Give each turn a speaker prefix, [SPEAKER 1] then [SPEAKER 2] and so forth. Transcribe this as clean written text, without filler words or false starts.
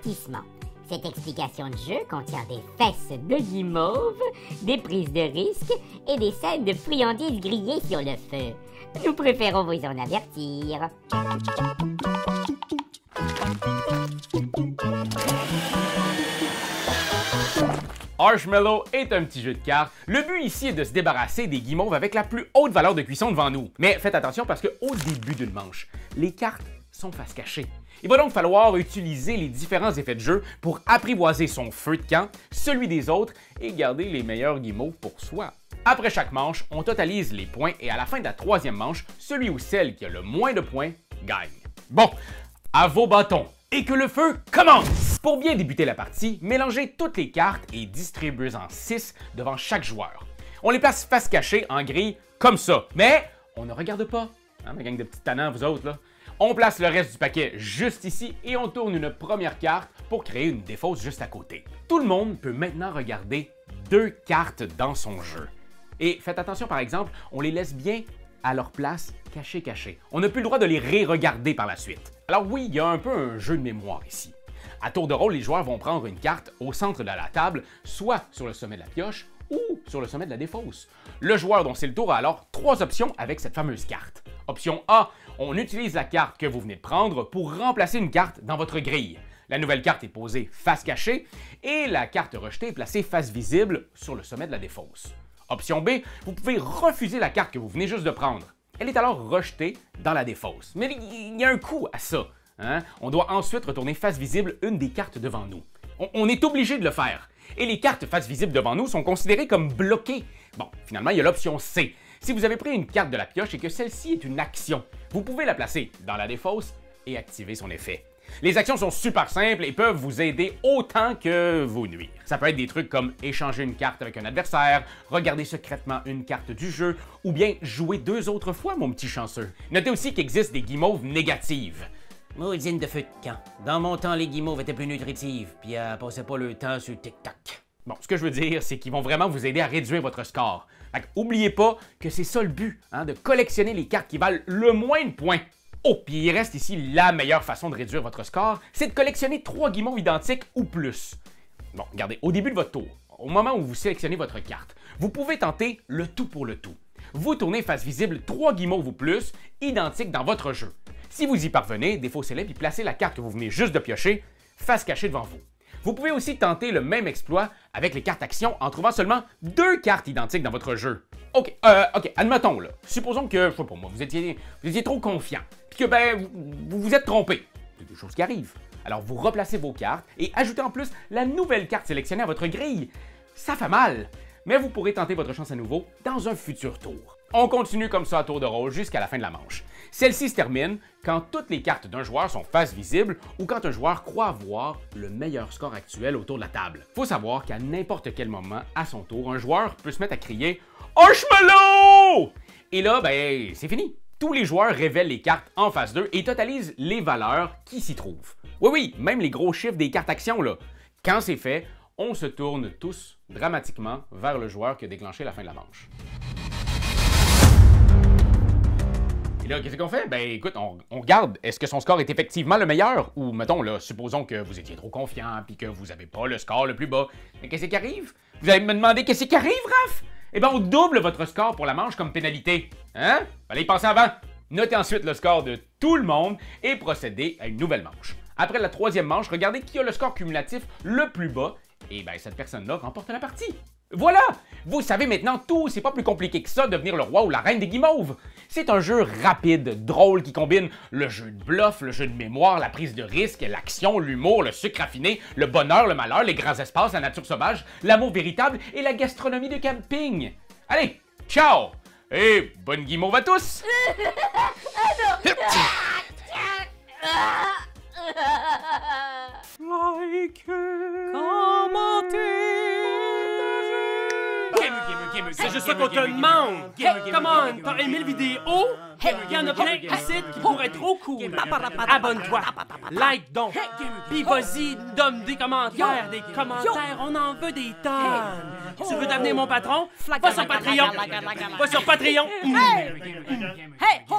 [SPEAKER 1] avertissement. Cette explication de jeu contient des fesses de guimauve, des prises de risque et des scènes de friandises grillées sur le feu. Nous préférons vous en avertir.
[SPEAKER 2] Archmallow est un petit jeu de cartes. Le but ici est de se débarrasser des guimauves avec la plus haute valeur de cuisson devant nous. Mais faites attention parce qu'au début d'une manche, les cartes sont face cachée. Il va donc falloir utiliser les différents effets de jeu pour apprivoiser son feu de camp, celui des autres et garder les meilleurs guimauves pour soi. Après chaque manche, on totalise les points et à la fin de la troisième manche, celui ou celle qui a le moins de points gagne. Bon, à vos bâtons et que le feu commence! Pour bien débuter la partie, mélangez toutes les cartes et distribuez-en 6 devant chaque joueur. On les place face cachée en grille comme ça, mais on ne regarde pas. Hein, ma gang de petits tannants, vous autres, là. On place le reste du paquet juste ici et on tourne une première carte pour créer une défausse juste à côté. Tout le monde peut maintenant regarder 2 cartes dans son jeu. Et faites attention par exemple, on les laisse bien à leur place cachées. On n'a plus le droit de les ré-regarder par la suite. Alors oui, il y a un peu un jeu de mémoire ici. À tour de rôle, les joueurs vont prendre une carte au centre de la table, soit sur le sommet de la pioche ou sur le sommet de la défausse. Le joueur dont c'est le tour a alors 3 options avec cette fameuse carte. Option A, on utilise la carte que vous venez de prendre pour remplacer une carte dans votre grille. La nouvelle carte est posée face cachée et la carte rejetée est placée face visible sur le sommet de la défausse. Option B, vous pouvez refuser la carte que vous venez juste de prendre. Elle est alors rejetée dans la défausse. Mais il y a un coût à ça. Hein? On doit ensuite retourner face visible une des cartes devant nous. On est obligé de le faire. Et les cartes face visible devant nous sont considérées comme bloquées. Bon, finalement, il y a l'option C. Si vous avez pris une carte de la pioche et que celle-ci est une action, vous pouvez la placer dans la défausse et activer son effet. Les actions sont super simples et peuvent vous aider autant que vous nuire. Ça peut être des trucs comme échanger une carte avec un adversaire, regarder secrètement une carte du jeu, ou bien jouer 2 autres fois, mon petit chanceux. Notez aussi qu'il existe des guimauves négatives.
[SPEAKER 3] Maudine de feu de camp. Dans mon temps, les guimauves étaient plus nutritives, puis elles passaient pas le temps sur TikTok.
[SPEAKER 2] Bon, ce que je veux dire, c'est qu'ils vont vraiment vous aider à réduire votre score. Oubliez pas que c'est ça le but, de collectionner les cartes qui valent le moins de points. Oh, puis il reste ici la meilleure façon de réduire votre score, c'est de collectionner 3 guimauves identiques ou plus. Bon, regardez, au début de votre tour, au moment où vous sélectionnez votre carte, vous pouvez tenter le tout pour le tout. Vous tournez face visible 3 guimauves ou plus, identiques dans votre jeu. Si vous y parvenez, défaussez-les puis placez la carte que vous venez juste de piocher face cachée devant vous. Vous pouvez aussi tenter le même exploit avec les cartes actions en trouvant seulement 2 cartes identiques dans votre jeu. OK, admettons là. Supposons que, je sais pas moi, vous étiez trop confiant, puis que vous vous êtes trompé. C'est des choses qui arrivent. Alors vous replacez vos cartes et ajoutez en plus la nouvelle carte sélectionnée à votre grille. Ça fait mal, mais vous pourrez tenter votre chance à nouveau dans un futur tour. On continue comme ça à tour de rôle jusqu'à la fin de la manche. Celle-ci se termine quand toutes les cartes d'un joueur sont face visible ou quand un joueur croit avoir le meilleur score actuel autour de la table. Faut savoir qu'à n'importe quel moment, à son tour, un joueur peut se mettre à crier « Archmallow !» Et là, c'est fini. Tous les joueurs révèlent les cartes en face d'eux et totalisent les valeurs qui s'y trouvent. Oui, même les gros chiffres des cartes actions, là. Quand c'est fait, on se tourne tous dramatiquement vers le joueur qui a déclenché la fin de la manche. Et là, qu'est-ce qu'on fait? Écoute, on regarde, est-ce que son score est effectivement le meilleur? Ou, mettons, là, supposons que vous étiez trop confiant puis que vous n'avez pas le score le plus bas. Mais qu'est-ce qui arrive? Vous allez me demander qu'est-ce qui arrive, Raph? Eh bien, on double votre score pour la manche comme pénalité. Hein? Fallait y penser avant. Notez ensuite le score de tout le monde et procédez à une nouvelle manche. Après la 3e manche, regardez qui a le score cumulatif le plus bas et cette personne-là remporte la partie. Voilà! Vous savez maintenant tout, c'est pas plus compliqué que ça de devenir le roi ou la reine des guimauves. C'est un jeu rapide, drôle, qui combine le jeu de bluff, le jeu de mémoire, la prise de risque, l'action, l'humour, le sucre raffiné, le bonheur, le malheur, les grands espaces, la nature sauvage, l'amour véritable et la gastronomie de camping. Allez, ciao! Et bonne guimauve à tous!
[SPEAKER 4] C'est juste ça qu'on te demande! Hey, come on! T'as aimé le vidéo? Hey, y'en a plein ici qui pourraient être trop cool! Abonne-toi! Like donc! Pis vas-y, donne des commentaires! Des commentaires, on en veut des tonnes! Tu veux devenir mon patron? Va sur Patreon! Va sur Patreon!
[SPEAKER 5] Hey! Ho!